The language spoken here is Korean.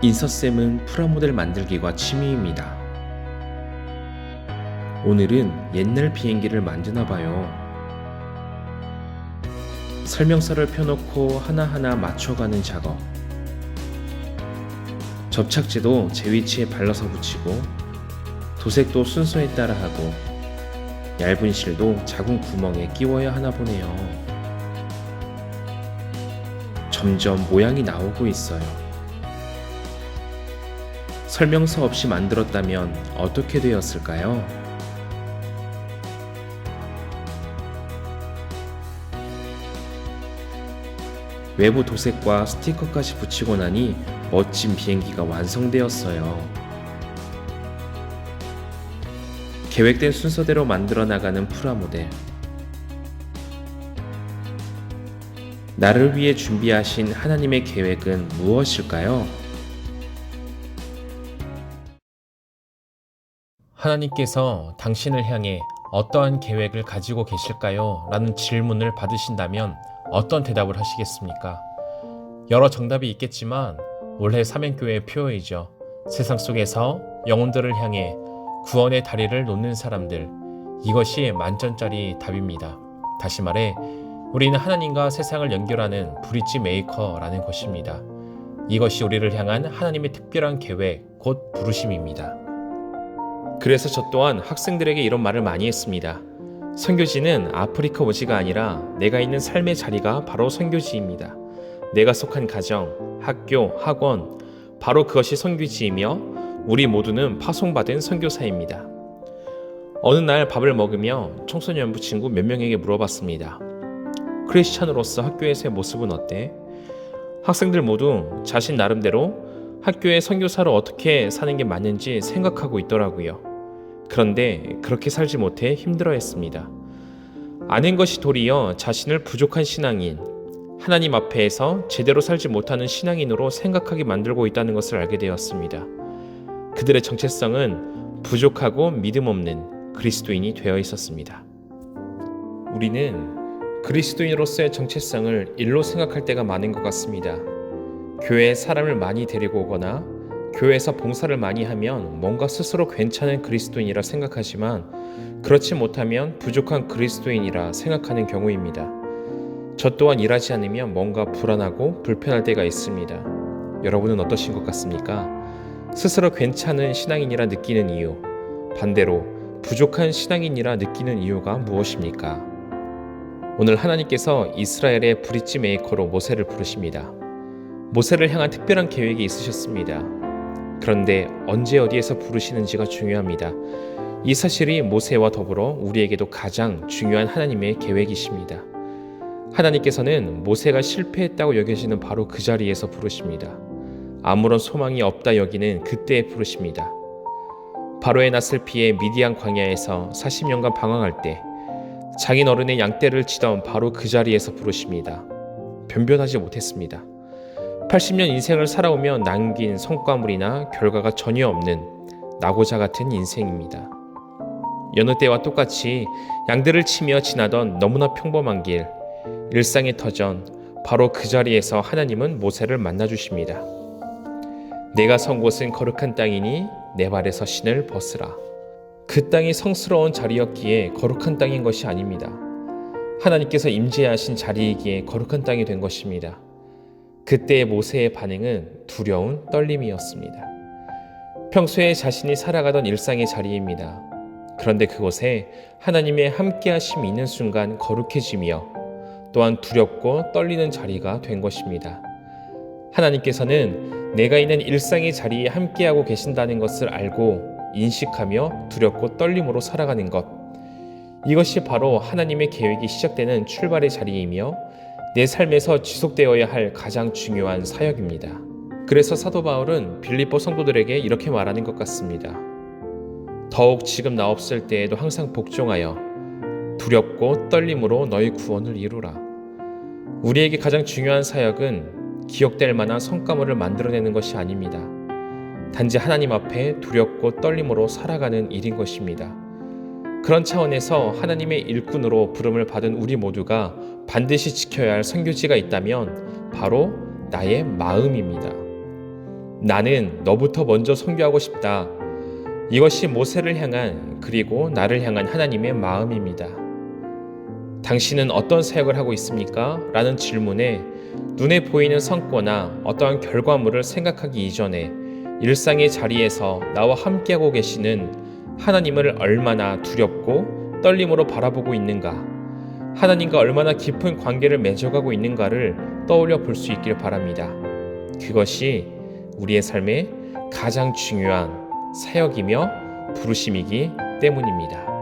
인서쌤은 프라모델 만들기가 취미입니다. 오늘은 옛날 비행기를 만드나 봐요. 설명서를 펴놓고 하나하나 맞춰가는 작업. 접착제도 제 위치에 발라서 붙이고, 도색도 순서에 따라 하고, 얇은 실도 작은 구멍에 끼워야 하나 보네요. 점점 모양이 나오고 있어요. 설명서 없이 만들었다면 어떻게 되었을까요? 외부 도색과 스티커까지 붙이고 나니 멋진 비행기가 완성되었어요. 계획된 순서대로 만들어 나가는 프라모델. 나를 위해 준비하신 하나님의 계획은 무엇일까요? 하나님께서 당신을 향해 어떠한 계획을 가지고 계실까요? 라는 질문을 받으신다면 어떤 대답을 하시겠습니까? 여러 정답이 있겠지만 올해 사명교회의 표어이죠. 세상 속에서 영혼들을 향해 구원의 다리를 놓는 사람들, 이것이 만점짜리 답입니다. 다시 말해 우리는 하나님과 세상을 연결하는 브릿지 메이커라는 것입니다. 이것이 우리를 향한 하나님의 특별한 계획, 곧 부르심입니다. 그래서 저 또한 학생들에게 이런 말을 많이 했습니다. 선교지는 아프리카 오지가 아니라 내가 있는 삶의 자리가 바로 선교지입니다. 내가 속한 가정, 학교, 학원, 바로 그것이 선교지이며 우리 모두는 파송받은 선교사입니다. 어느 날 밥을 먹으며 청소년부 친구 몇 명에게 물어봤습니다. 크리스찬으로서 학교에서의 모습은 어때? 학생들 모두 자신 나름대로 학교의 선교사로 어떻게 사는 게 맞는지 생각하고 있더라고요. 그런데 그렇게 살지 못해 힘들어했습니다. 아는 것이 도리어 자신을 부족한 신앙인, 하나님 앞에서 제대로 살지 못하는 신앙인으로 생각하게 만들고 있다는 것을 알게 되었습니다. 그들의 정체성은 부족하고 믿음 없는 그리스도인이 되어 있었습니다. 우리는 그리스도인으로서의 정체성을 일로 생각할 때가 많은 것 같습니다. 교회에 사람을 많이 데리고 오거나 교회에서 봉사를 많이 하면 뭔가 스스로 괜찮은 그리스도인이라 생각하지만 그렇지 못하면 부족한 그리스도인이라 생각하는 경우입니다. 저 또한 일하지 않으면 뭔가 불안하고 불편할 때가 있습니다. 여러분은 어떠신 것 같습니까? 스스로 괜찮은 신앙인이라 느끼는 이유, 반대로 부족한 신앙인이라 느끼는 이유가 무엇입니까? 오늘 하나님께서 이스라엘의 브릿지 메이커로 모세를 부르십니다. 모세를 향한 특별한 계획이 있으셨습니다. 그런데 언제 어디에서 부르시는지가 중요합니다. 이 사실이 모세와 더불어 우리에게도 가장 중요한 하나님의 계획이십니다. 하나님께서는 모세가 실패했다고 여겨지는 바로 그 자리에서 부르십니다. 아무런 소망이 없다 여기는 그때에 부르십니다. 바로의 낯을 피해 미디안 광야에서 40년간 방황할 때 장인어른의 양떼를 치던 바로 그 자리에서 부르십니다. 변변하지 못했습니다. 80년 인생을 살아오며 남긴 성과물이나 결과가 전혀 없는 낙오자 같은 인생입니다. 여느 때와 똑같이 양들을 치며 지나던 너무나 평범한 길, 일상의 터전, 바로 그 자리에서 하나님은 모세를 만나주십니다. 내가 선 곳은 거룩한 땅이니 내 발에서 신을 벗으라. 그 땅이 성스러운 자리였기에 거룩한 땅인 것이 아닙니다. 하나님께서 임재하신 자리이기에 거룩한 땅이 된 것입니다. 그때의 모세의 반응은 두려운 떨림이었습니다. 평소에 자신이 살아가던 일상의 자리입니다. 그런데 그곳에 하나님의 함께하심이 있는 순간 거룩해지며 또한 두렵고 떨리는 자리가 된 것입니다. 하나님께서는 내가 있는 일상의 자리에 함께하고 계신다는 것을 알고 인식하며 두렵고 떨림으로 살아가는 것, 이것이 바로 하나님의 계획이 시작되는 출발의 자리이며 내 삶에서 지속되어야 할 가장 중요한 사역입니다. 그래서 사도 바울은 빌립보 성도들에게 이렇게 말하는 것 같습니다. 더욱 지금 나 없을 때에도 항상 복종하여 두렵고 떨림으로 너희 구원을 이루라. 우리에게 가장 중요한 사역은 기억될 만한 성과물을 만들어내는 것이 아닙니다. 단지 하나님 앞에 두렵고 떨림으로 살아가는 일인 것입니다. 그런 차원에서 하나님의 일꾼으로 부름을 받은 우리 모두가 반드시 지켜야 할 선교지가 있다면 바로 나의 마음입니다. 나는 너부터 먼저 선교하고 싶다. 이것이 모세를 향한 그리고 나를 향한 하나님의 마음입니다. 당신은 어떤 사역을 하고 있습니까? 라는 질문에 눈에 보이는 성과나 어떠한 결과물을 생각하기 이전에 일상의 자리에서 나와 함께하고 계시는 하나님을 얼마나 두렵고 떨림으로 바라보고 있는가, 하나님과 얼마나 깊은 관계를 맺어가고 있는가를 떠올려 볼 수 있기를 바랍니다. 그것이 우리의 삶의 가장 중요한 사역이며 부르심이기 때문입니다.